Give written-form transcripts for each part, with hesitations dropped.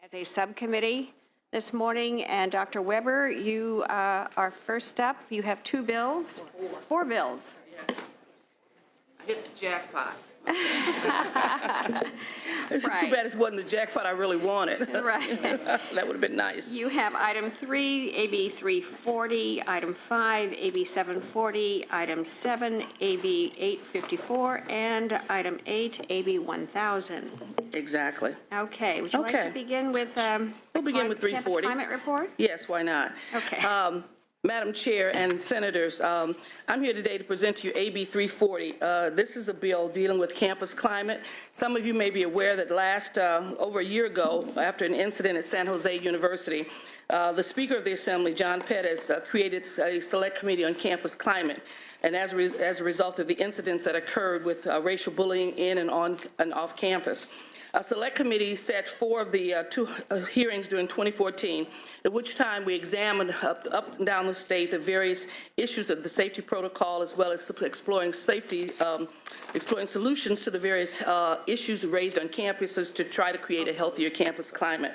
as a subcommittee this morning. And Dr. Weber, you are first up. You have four bills. Yes. I hit the jackpot. Right. Too bad it wasn't the jackpot I really wanted. Right. That would have been nice. You have item 3, AB 340, item 5, AB 740, item 7, AB 854, and item 8, AB 1000. Exactly. Okay. Would you like to begin with We'll begin with 340. Campus Climate Report? Yes, why not? Okay. Madam Chair and Senators, I'm here today to present to you AB 340. This is a bill dealing with campus climate. Some of you may be aware that over a year ago, after an incident at San Jose University, the Speaker of the Assembly, John Pettis, created a select committee on campus climate. And as a result of the incidents that occurred with racial bullying in and on and off campus. A select committee set 4 of the 2 hearings during 2014, at which time we examined up and down the state the various issues of the safety protocol, as well as exploring solutions to the various issues raised on campuses to try to create a healthier campus climate.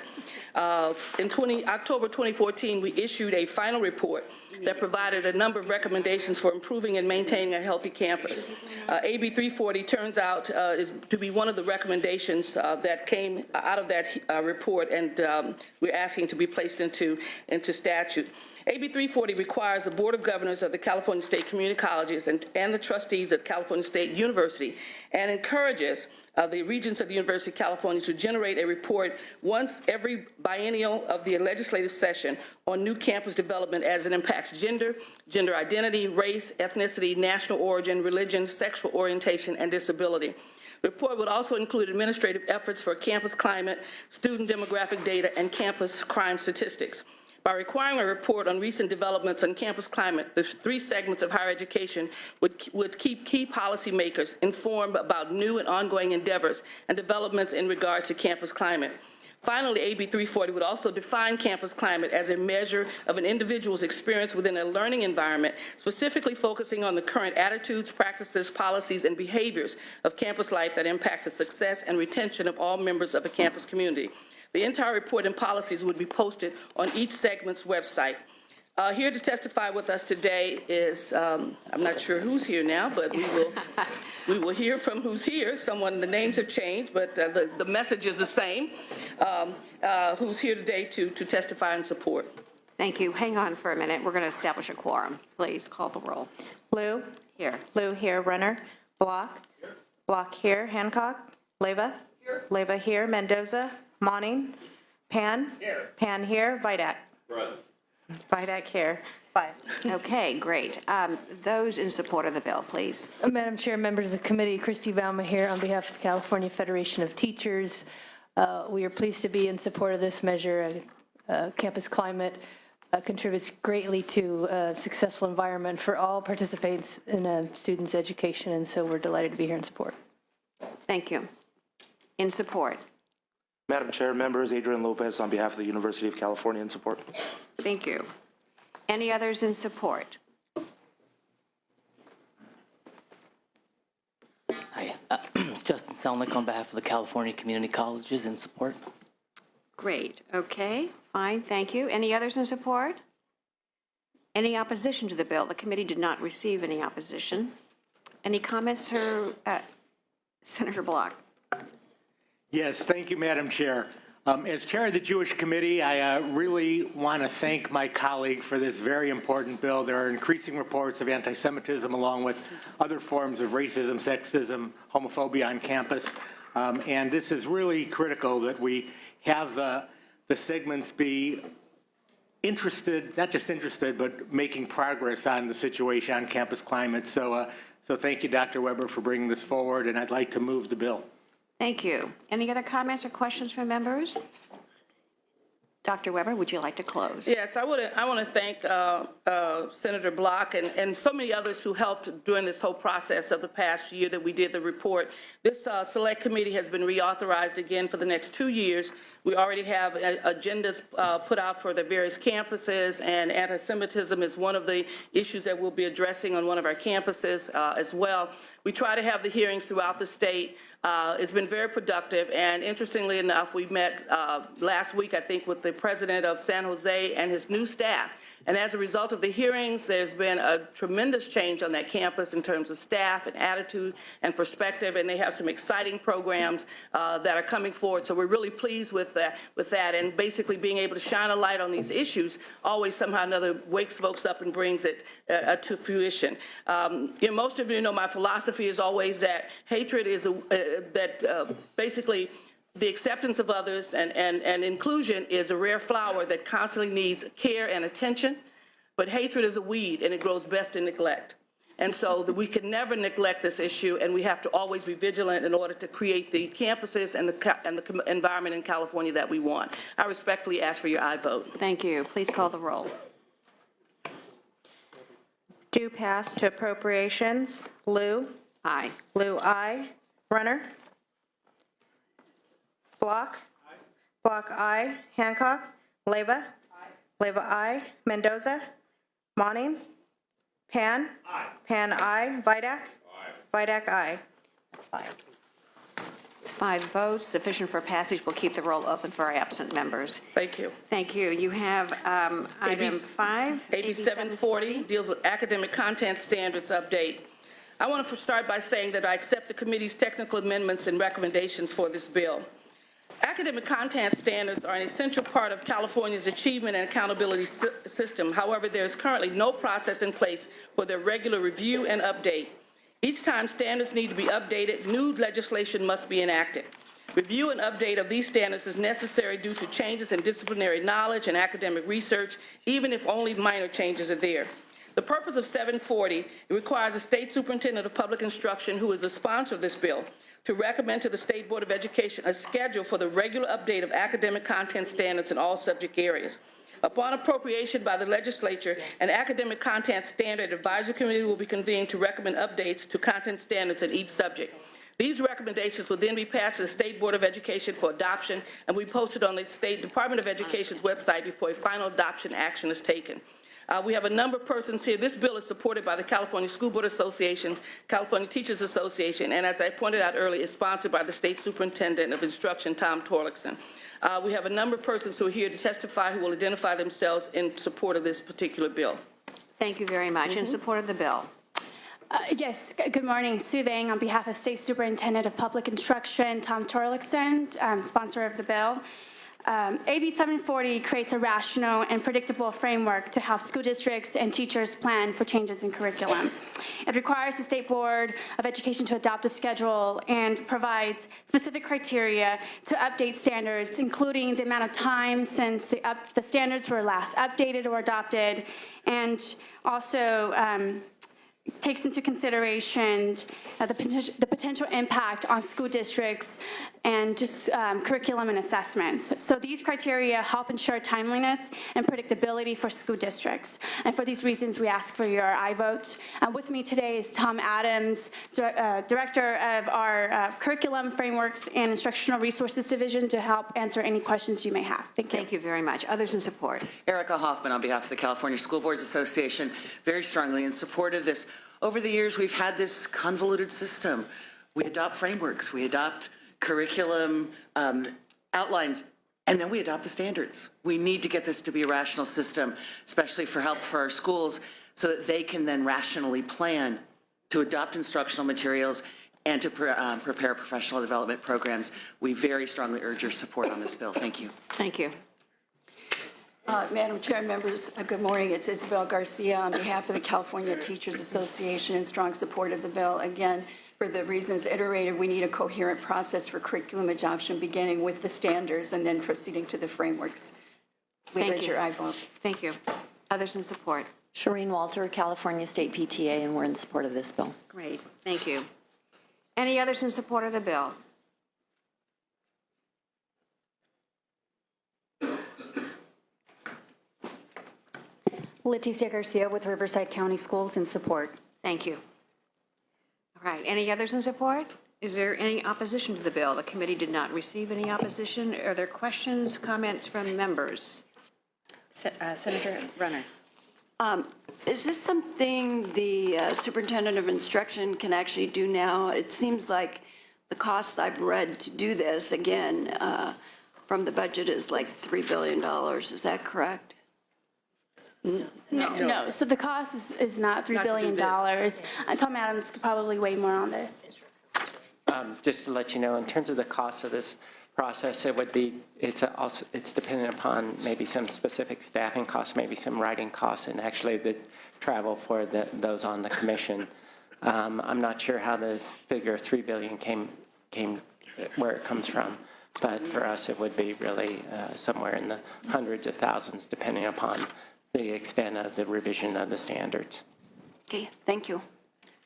In October 2014, we issued a final report that provided a number of recommendations for improving and maintaining a healthy campus. AB 340 turns out is to be one of the recommendations that came out of that report, and we're asking to be placed into statute. AB 340 requires the Board of Governors of the California State Community Colleges and the trustees at California State University, and encourages the Regents of the University of California to generate a report once every biennial of the legislative session on new campus development as it impacts gender identity, race, ethnicity, national origin, religion, sexual orientation, and disability. The report would also include administrative efforts for campus climate, student demographic data, and campus crime statistics. By requiring a report on recent developments on campus climate, the 3 segments of higher education would keep key policymakers informed about new and ongoing endeavors and developments in regards to campus climate. Finally, AB 340 would also define campus climate as a measure of an individual's experience within a learning environment, specifically focusing on the current attitudes, practices, policies, and behaviors of campus life that impact the success and retention of all members of a campus community. The entire report and policies would be posted on each segment's website. Here to testify with us today is, I'm not sure who's here now, but we will hear from who's here. The names have changed, but the message is the same. Who's here today to testify in support. Thank you. Hang on for a minute. We're going to establish a quorum. Please call the roll. Liu? Here. Liu here. Renner? Block? Here. Block here. Hancock? Leyva? Here. Leyva here. Mendoza? Monning? Pan? Here. Pan here. Vidak? Present. Vidak here. 5. Okay, great. Those in support of the bill, please. Madam Chair, members of the committee, Christy Bauma here on behalf of the California Federation of Teachers. We are pleased to be in support of this measure. Campus climate contributes greatly to a successful environment for all participants in a student's education, and so we're delighted to be here in support. Thank you. In support. Madam Chair, members, Adrian Lopez on behalf of the University of California in support. Thank you. Any others in support? Hi, Justin Selnick on behalf of the California Community Colleges in support. Great. Okay, fine. Thank you. Any others in support? Any opposition to the bill? The committee did not receive any opposition. Any comments, Senator Block? Yes, thank you, Madam Chair. As chair of the Jewish Committee, I really want to thank my colleague for this very important bill. There are increasing reports of anti-Semitism along with other forms of racism, sexism, homophobia on campus. And this is really critical that we have the segments be interested, not just interested, but making progress on the situation on campus climate. So thank you, Dr. Weber, for bringing this forward, and I'd like to move the bill. Thank you. Any other comments or questions from members? Dr. Weber, would you like to close? Yes, I want to thank Senator Block and so many others who helped during this whole process of the past year that we did the report. This select committee has been reauthorized again for the next 2 years. We already have agendas put out for the various campuses, and anti-Semitism is one of the issues that we'll be addressing on one of our campuses as well. We try to have the hearings throughout the state It's been very productive, and interestingly enough, we met last week, I think, with the president of San Jose and his new staff. And as a result of the hearings, there's been a tremendous change on that campus in terms of staff and attitude and perspective, and they have some exciting programs that are coming forward. So we're really pleased with that, and basically being able to shine a light on these issues always somehow or another wakes folks up and brings it to fruition. Most of you know my philosophy is always that hatred is basically the acceptance of others and inclusion is a rare flower that constantly needs care and attention, but hatred is a weed and it grows best in neglect. And so we can never neglect this issue, and we have to always be vigilant in order to create the campuses and the environment in California that we want. I respectfully ask for your aye vote. Thank you. Please call the roll. Do pass to appropriations. Lou? Aye. Lou, aye. Runner? Block? Block, aye. Hancock? Leyva? Leyva, aye. Mendoza? Moning? Pan? Pan, aye. Vidak? Vidak, aye. That's 5. It's 5 votes, sufficient for passage. We'll keep the roll open for our absent members. Thank you. Thank you. You have item 5. AB 740 deals with academic content standards update. I want to start by saying that I accept the committee's technical amendments and recommendations for this bill. Academic content standards are an essential part of California's achievement and accountability system. However, there is currently no process in place for their regular review and update. Each time standards need to be updated, new legislation must be enacted. Review and update of these standards is necessary due to changes in disciplinary knowledge and academic research, even if only minor changes are there. The purpose of 740 requires the state superintendent of public instruction, who is the sponsor of this bill, to recommend to the State Board of Education a schedule for the regular update of academic content standards in all subject areas. Upon appropriation by the legislature, an academic content standard advisory committee will be convened to recommend updates to content standards in each subject. These recommendations will then be passed to the State Board of Education for adoption and will be posted on the State Department of Education's website before a final adoption action is taken. We have a number of persons here. This bill is supported by the California School Board Association, California Teachers Association, and as I pointed out earlier, is sponsored by the State Superintendent of Instruction, Tom Torlakson. We have a number of persons who are here to testify who will identify themselves in support of this particular bill. Thank you very much. In support of the bill. Yes, good morning. Sue Vang on behalf of State Superintendent of Public Instruction, Tom Torlakson, sponsor of the bill. AB 740 creates a rational and predictable framework to help school districts and teachers plan for changes in curriculum. It requires the State Board of Education to adopt a schedule and provides specific criteria to update standards, including the amount of time since the standards were last updated or adopted, and also takes into consideration the potential impact on school districts and just curriculum and assessments. So these criteria help ensure timeliness and predictability for school districts. And for these reasons, we ask for your aye vote. With me today is Tom Adams, Director of our Curriculum, Frameworks, and Instructional Resources Division, to help answer any questions you may have. Thank you. Thank you very much. Others in support? Erica Hoffman on behalf of the California School Boards Association, very strongly in support of this. Over the years, we've had this convoluted system. We adopt frameworks, we adopt curriculum outlines, and then we adopt the standards. We need to get this to be a rational system, especially for help for our schools, so that they can then rationally plan to adopt instructional materials and to prepare professional development programs. We very strongly urge your support on this bill. Thank you. Thank you. Madam Chair, members, good morning. It's Isabel Garcia on behalf of the California Teachers Association in strong support of the bill. Again, for the reasons iterated, we need a coherent process for curriculum adoption, beginning with the standards and then proceeding to the frameworks. We urge your aye vote. Thank you. Others in support? Shireen Walter, California State PTA, and we're in support of this bill. Great. Thank you. Any others in support of the bill? Leticia Garcia with Riverside County Schools in support. Thank you. All right. Any others in support? Is there any opposition to the bill? The committee did not receive any opposition. Are there questions, comments from members? Senator Runner. Is this something the superintendent of instruction can actually do now? It seems like the costs I've read to do this, again, from the budget is like $3 billion. Is that correct? No, so the cost is not $3 billion. Tom Adams could probably weigh more on this. Just to let you know, in terms of the cost of this process, it would be, it's dependent upon maybe some specific staffing costs, maybe some writing costs, and actually the travel for those on the commission. I'm not sure how the figure of $3 billion came where it comes from, but for us it would be really somewhere in the hundreds of thousands, depending upon the extent of the revision of the standards. Okay, thank you.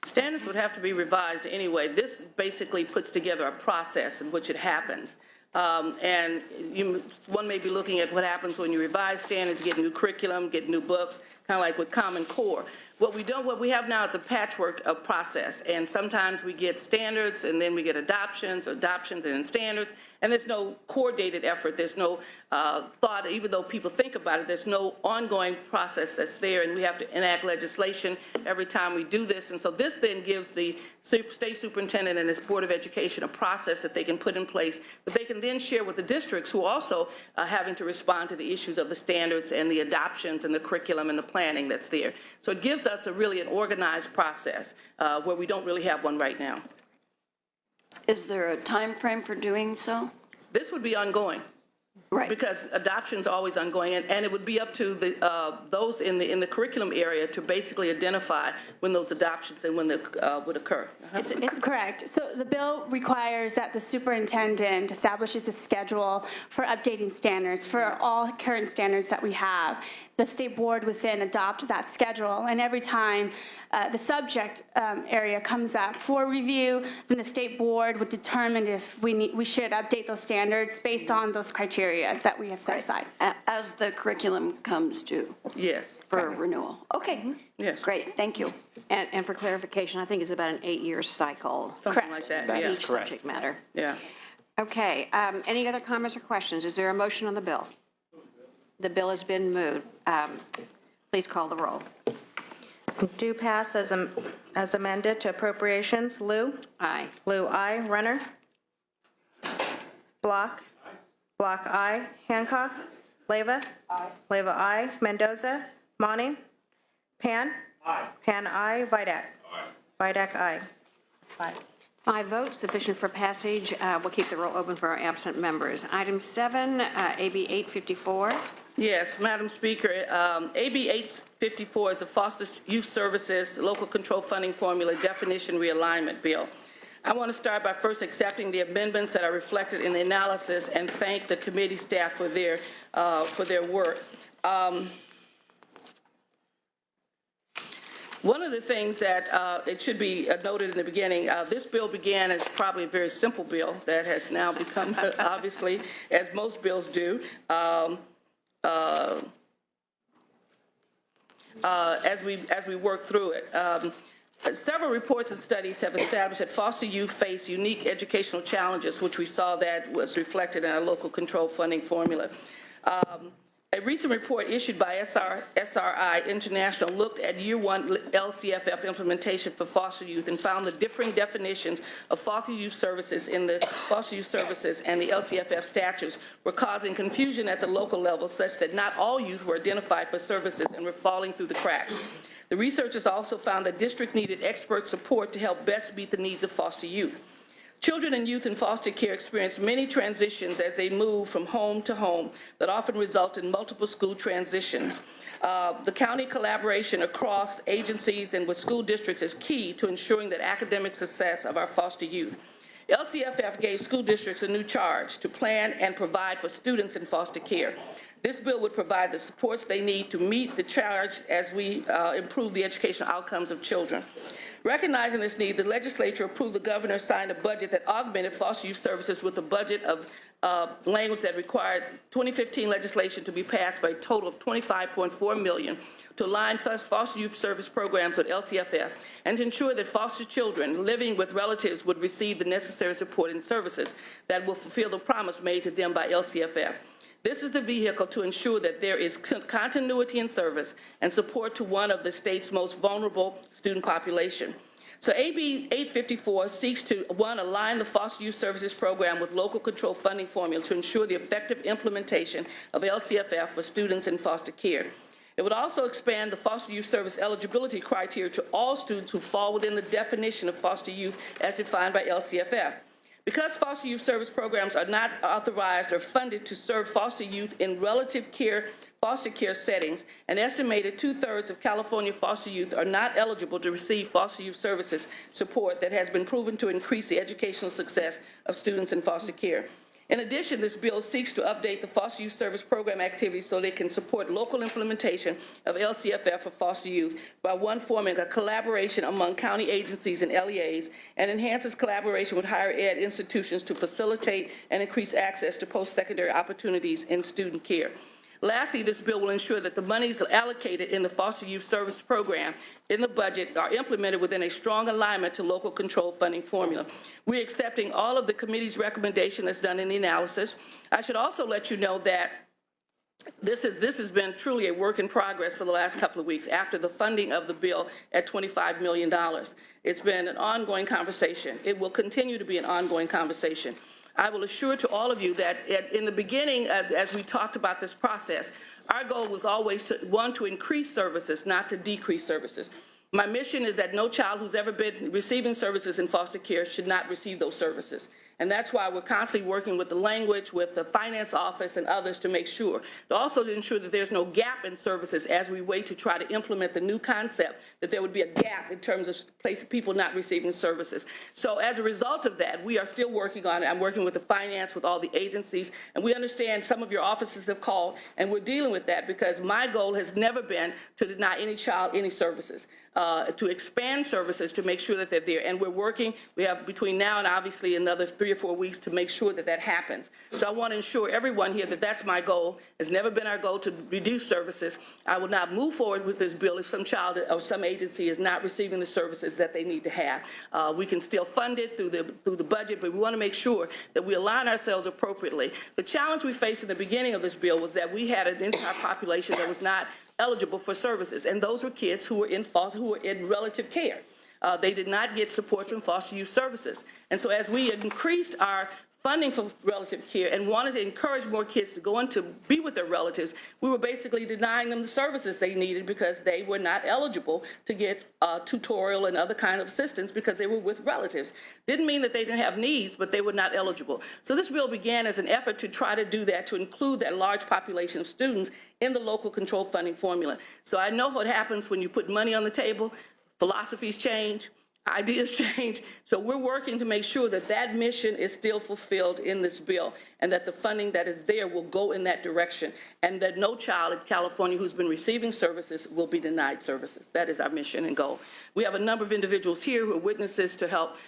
Standards would have to be revised anyway. This basically puts together a process in which it happens. And one may be looking at what happens when you revise standards, get new curriculum, get new books, kind of like with Common Core. What we have now is a patchwork of process, and sometimes we get standards, and then we get adoptions and then standards, and there's no coordinated effort. There's no thought, even though people think about it, there's no ongoing process that's there, and we have to enact legislation every time we do this. And so this then gives the state superintendent and his Board of Education a process that they can put in place that they can then share with the districts who also are having to respond to the issues of the standards and the adoptions and the curriculum and the planning that's there. So it gives us really an organized process where we don't really have one right now. Is there a time frame for doing so? This would be ongoing. Right. Because adoption's always ongoing, and it would be up to those in the curriculum area to basically identify when those adoptions and when they would occur. It's correct. So the bill requires that the superintendent establishes a schedule for updating standards for all current standards that we have. The state board would then adopt that schedule, and every time the subject area comes up for review, then the state board would determine if we should update those standards based on those criteria that we have set aside. As the curriculum comes due? Yes. For renewal? Okay. Yes. Great, thank you. And for clarification, I think it's about an 8-year cycle. Something like that. That is Each correct. subject matter. Yeah. Okay, any other comments or questions? Is there a motion on the bill? The bill has been moved. Please call the roll. Do pass as amended to appropriations. Lou? Aye. Lou, aye. Renner? Block? Block, aye. Hancock? Leyva? Aye. Leyva, aye. Mendoza? Monning? Pan? Aye. Pan, aye. Vidak? Aye. Vidak, aye. That's 5. 5 votes, sufficient for passage. We'll keep the roll open for our absent members. Item 7, AB 854. Yes, Madam Speaker, AB 854 is a Foster Youth Services Local Control Funding Formula Definition Realignment Bill. I want to start by first accepting the amendments that are reflected in the analysis and thank the committee staff for their work. One of the things that it should be noted in the beginning, this bill began as probably a very simple bill that has now become, obviously, as most bills do, as we work through it. Several reports and studies have established that foster youth face unique educational challenges, which we saw that was reflected in our local control funding formula. A recent report issued by SRI International looked at year 1 LCFF implementation for foster youth and found the differing definitions of foster youth services in the foster youth services and the LCFF statutes were causing confusion at the local level such that not all youth were identified for services and were falling through the cracks. The researchers also found that district needed expert support to help best meet the needs of foster youth. Children and youth in foster care experience many transitions as they move from home to home that often result in multiple school transitions. The county collaboration across agencies and with school districts is key to ensuring that academic success of our foster youth. LCFF gave school districts a new charge to plan and provide for students in foster care. This bill would provide the supports they need to meet the charge as we improve the educational outcomes of children. Recognizing this need, the legislature approved the governor signed a budget that augmented foster youth services with a budget of language that required 2015 legislation to be passed for a total of $25.4 million to align foster youth service programs with LCFF and to ensure that foster children living with relatives would receive the necessary support and services that will fulfill the promise made to them by LCFF. This is the vehicle to ensure that there is continuity in service and support to one of the state's most vulnerable student population. So AB 854 seeks to, one, align the foster youth services program with local control funding formula to ensure the effective implementation of LCFF for students in foster care. It would also expand the foster youth service eligibility criteria to all students who fall within the definition of foster youth as defined by LCFF. Because foster youth service programs are not authorized or funded to serve foster youth in relative care foster care settings, an estimated 2/3 of California foster youth are not eligible to receive foster youth services support that has been proven to increase the educational success of students in foster care. In addition, this bill seeks to update the foster youth service program activities so they can support local implementation of LCFF for foster youth by, one, forming a collaboration among county agencies and LEAs, and enhances collaboration with higher ed institutions to facilitate and increase access to post-secondary opportunities in student care. Lastly, this bill will ensure that the monies allocated in the foster youth service program in the budget are implemented within a strong alignment to local control funding formula. We're accepting all of the committee's recommendation that's done in the analysis. I should also let you know that this has been truly a work in progress for the last couple of weeks after the funding of the bill at $25 million. It's been an ongoing conversation. It will continue to be an ongoing conversation. I will assure to all of you that in the beginning, as we talked about this process, our goal was always to, one, to increase services, not to decrease services. My mission is that no child who's ever been receiving services in foster care should not receive those services. And that's why we're constantly working with the language, with the finance office and others to make sure, to also ensure that there's no gap in services as we wait to try to implement the new concept, that there would be a gap in terms of people not receiving services. So as a result of that, we are still working on it. I'm working with the finance, with all the agencies, and we understand some of your offices have called, and we're dealing with that because my goal has never been to deny any child any services, to expand services to make sure that they're there. And we're working, we have between now and obviously another 3 or 4 weeks to make sure that that happens. So I want to ensure everyone here that that's my goal. It's never been our goal to reduce services. I will not move forward with this bill if some child or some agency is not receiving the services that they need to have. We can still fund it through the budget, but we want to make sure that we align ourselves appropriately. The challenge we faced in the beginning of this bill was that we had an entire population that was not eligible for services, and those were kids who were in relative care. They did not get support from foster youth services. And so as we increased our funding for relative care and wanted to encourage more kids to go in to be with their relatives, we were basically denying them the services they needed because they were not eligible to get tutorial and other kind of assistance because they were with relatives. Didn't mean that they didn't have needs, but they were not eligible. So this bill began as an effort to try to do that, to include that large population of students in the local control funding formula. So I know what happens when you put money on the table. Philosophies change, ideas change. So we're working to make sure that that mission is still fulfilled in this bill and that the funding that is there will go in that direction and that no child in California who's been receiving services will be denied services. That is our mission and goal. We have a number of individuals here who are witnesses to help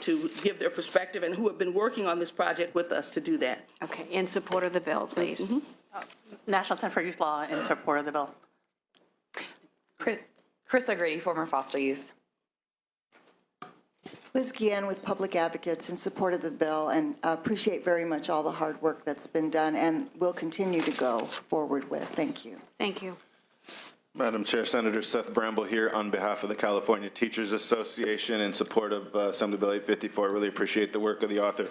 to give their perspective and who have been working on this project with us to do that. Okay, in support of the bill, please. National Center for Youth Law in support of the bill. Chris O'Grady, former foster youth. Liz Guillen with Public Advocates in support of the bill, and appreciate very much all the hard work that's been done and will continue to go forward with. Thank you. Thank you. Madam Chair, Senator Seth Bramble here on behalf of the California Teachers Association in support of Assembly Bill 854. I really appreciate the work of the author.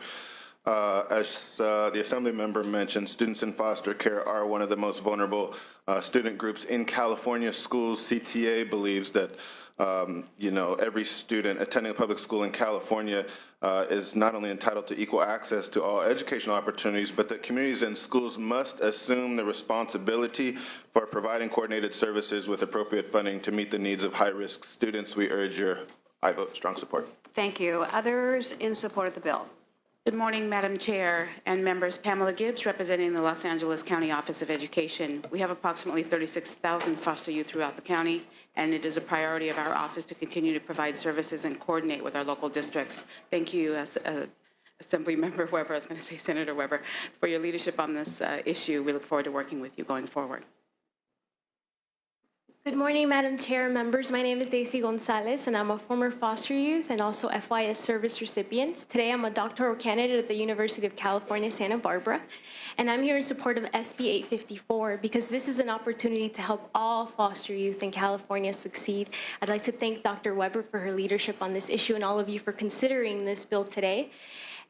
As the Assembly member mentioned, students in foster care are one of the most vulnerable student groups in California schools. CTA believes that every student attending a public school in California is not only entitled to equal access to all educational opportunities, but that communities and schools must assume the responsibility for providing coordinated services with appropriate funding to meet the needs of high-risk students. We urge your I vote strong support. Thank you. Others in support of the bill? Good morning, Madam Chair and members. Pamela Gibbs, representing the Los Angeles County Office of Education. We have approximately 36,000 foster youth throughout the county, and it is a priority of our office to continue to provide services and coordinate with our local districts. Thank you, Assembly Member Weber, I was going to say Senator Weber, for your leadership on this issue. We look forward to working with you going forward. Good morning, Madam Chair, members. My name is Daisy Gonzalez, and I'm a former foster youth and also FYS service recipient. Today, I'm a doctoral candidate at the University of California, Santa Barbara, and I'm here in support of SB 854 because this is an opportunity to help all foster youth in California succeed. I'd like to thank Dr. Weber for her leadership on this issue and all of you for considering this bill today.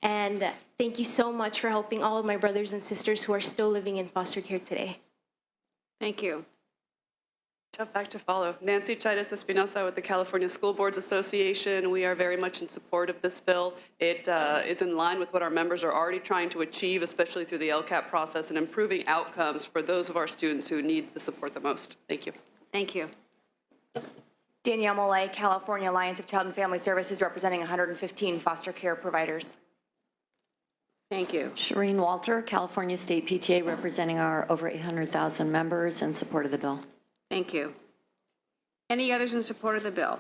And thank you so much for helping all of my brothers and sisters who are still living in foster care today. Thank you. Tough act to follow. Nancy Chidas Espinosa with the California School Boards Association. We are very much in support of this bill. It is in line with what our members are already trying to achieve, especially through the LCAP process and improving outcomes for those of our students who need the support the most. Thank you. Thank you. Danielle Molay, California Alliance of Child and Family Services, representing 115 foster care providers. Thank you. Shireen Walter, California State PTA, representing our over 800,000 members in support of the bill. Thank you. Any others in support of the bill?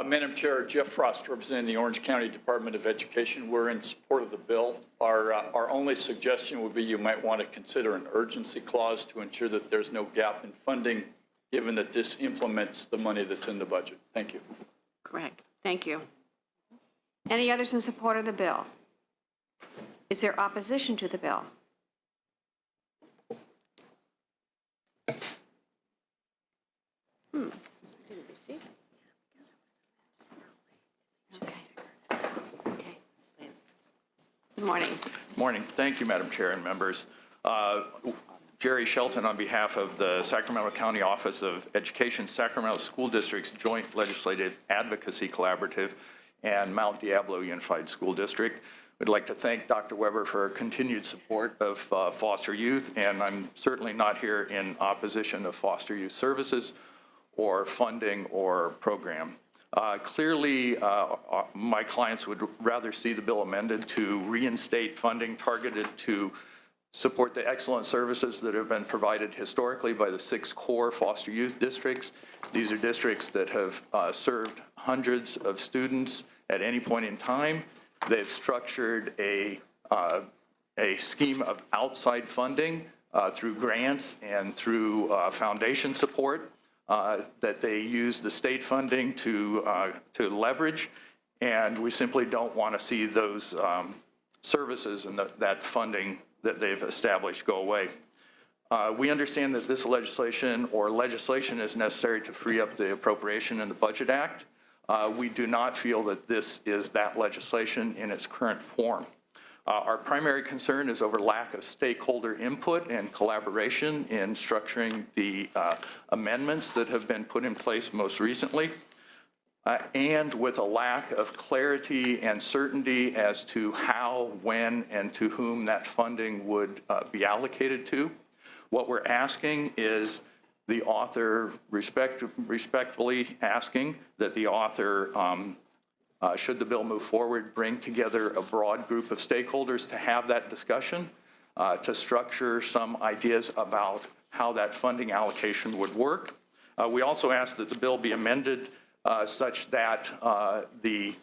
Madam Chair, Jeff Frost, representing the Orange County Department of Education. We're in support of the bill. Our only suggestion would be you might want to consider an urgency clause to ensure that there's no gap in funding, given that this implements the money that's in the budget. Thank you. Correct. Thank you. Any others in support of the bill? Is there opposition to the bill? I didn't receive it. Okay. Good morning. Morning. Thank you, Madam Chair and members. Jerry Shelton on behalf of the Sacramento County Office of Education, Sacramento School District's Joint Legislative Advocacy Collaborative, and Mount Diablo Unified School District. We'd like to thank Dr. Weber for her continued support of foster youth, and I'm certainly not here in opposition of foster youth services or funding or program. Clearly, my clients would rather see the bill amended to reinstate funding targeted to support the excellent services that have been provided historically by the 6 core foster youth districts. These are districts that have served hundreds of students at any point in time. They've structured a scheme of outside funding through grants and through foundation support that they use the state funding to leverage, and we simply don't want to see those services and that funding that they've established go away. We understand that this legislation is necessary to free up the appropriation in the Budget Act. We do not feel that this is that legislation in its current form. Our primary concern is over lack of stakeholder input and collaboration in structuring the amendments that have been put in place most recently, and with a lack of clarity and certainty as to how, when, and to whom that funding would be allocated to. What we're asking is the author, respectfully asking that the author, should the bill move forward, bring together a broad group of stakeholders to have that discussion, to structure some ideas about how that funding allocation would work. We also ask that the bill be amended such that the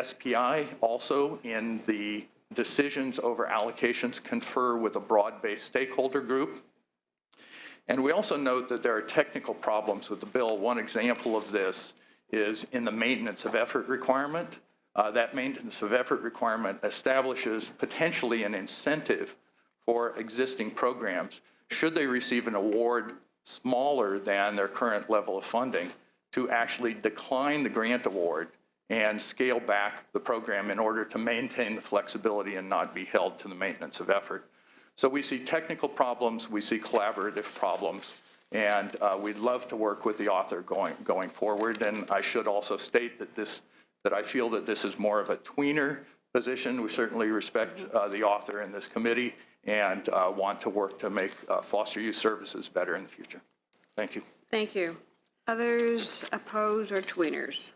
SPI also in the decisions over allocations confer with a broad-based stakeholder group. And we also note that there are technical problems with the bill. One example of this is in the maintenance of effort requirement. That maintenance of effort requirement establishes potentially an incentive for existing programs, should they receive an award smaller than their current level of funding, to actually decline the grant award and scale back the program in order to maintain the flexibility and not be held to the maintenance of effort. So we see technical problems, we see collaborative problems, and we'd love to work with the author going forward. And I should also state that I feel that this is more of a tweener position. We certainly respect the author in this committee and want to work to make foster youth services better in the future. Thank you. Thank you. Others oppose or tweeners?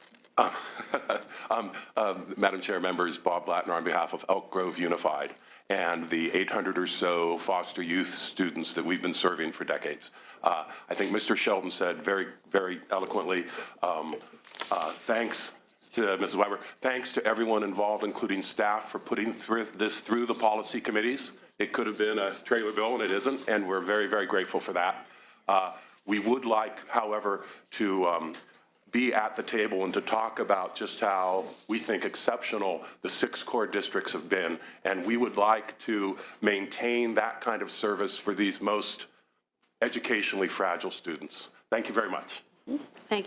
Madam Chair, members, Bob Blattner on behalf of Elk Grove Unified and the 800 or so foster youth students that we've been serving for decades. I think Mr. Shelton said very, very eloquently, thanks to Mrs. Weber, thanks to everyone involved, including staff, for putting this through the policy committees. It could have been a trailer bill, and it isn't, and we're very, very grateful for that. We would like, however, to be at the table and to talk about just how we think exceptional the 6 core districts have been, and we would like to maintain that kind of service for these most educationally fragile students. Thank you very much. Thank you.